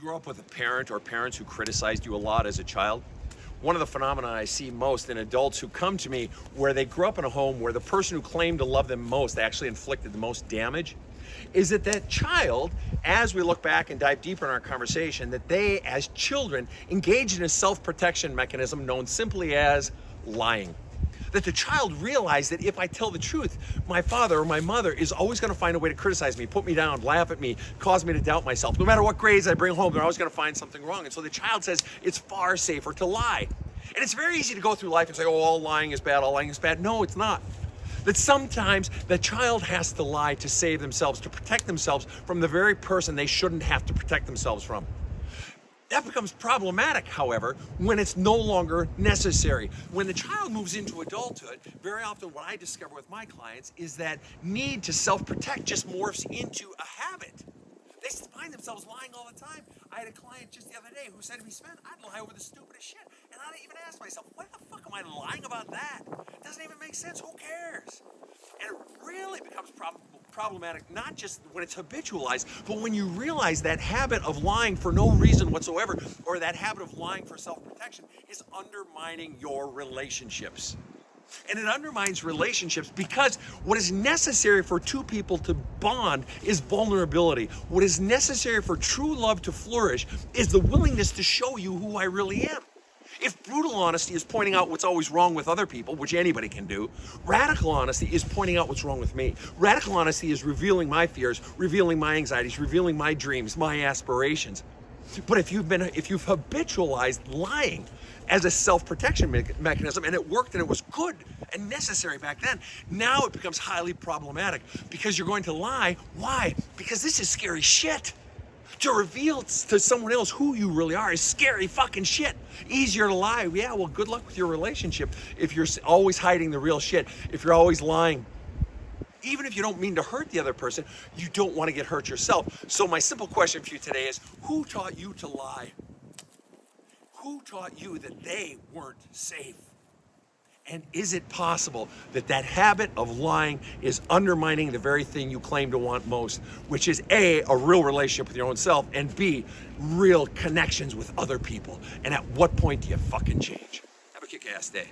grew up with a parent or parents who criticized you a lot as a child, one of the phenomena I see most in adults who come to me where they grew up in a home where the person who claimed to love them most actually inflicted the most damage is that child, as we look back and dive deeper in our conversation, that they as children engaged in a self-protection mechanism known simply as lying. That the child realized that if I tell the truth, my father or my mother is always going to find a way to criticize me, put me down, laugh at me, cause me to doubt myself. No matter what grades I bring home, they're always going to find something wrong. And so the child says it's far safer to lie. And it's very easy to go through life and say, oh, all lying is bad, all lying is bad. No, it's not. That sometimes the child has to lie to save themselves, to protect themselves from the very person they shouldn't have to protect themselves from. That becomes problematic, however, when it's no longer necessary. When the child moves into adulthood, very often what I discover with my clients is that need to self-protect just morphs into a habit. They find themselves lying all the time. I had a client just the other day who said to me, Sven, I'd lie over the stupidest shit. And I didn't even ask myself, what the fuck am I lying about that? It doesn't even make sense. Who cares? And it really becomes problematic, not just when it's habitualized, but when you realize that habit of lying for no reason whatsoever, or that habit of lying for self-protection is undermining your relationships. And it undermines relationships because what is necessary for two people to bond is vulnerability. What is necessary for true love to flourish is the willingness to show you who I really am. If brutal honesty is pointing out what's always wrong with other people, which anybody can do, radical honesty is pointing out what's wrong with me. Radical honesty is revealing my fears, revealing my anxieties, revealing my dreams, my aspirations. But if you've habitualized lying as a self-protection mechanism, and it worked and it was good and necessary back then, now it becomes highly problematic because you're going to lie. Why? Because this is scary shit. To reveal to someone else who you really are is scary fucking shit. Easier to lie. Yeah, well, good luck with your relationship if you're always hiding the real shit, if you're always lying. Even if you don't mean to hurt the other person, you don't want to get hurt yourself. So my simple question for you today is, who taught you to lie? Who taught you that they weren't safe? And is it possible that that habit of lying is undermining the very thing you claim to want most, which is A, a real relationship with your own self, and B, real connections with other people? And at what point do you fucking change? Have a kick-ass day.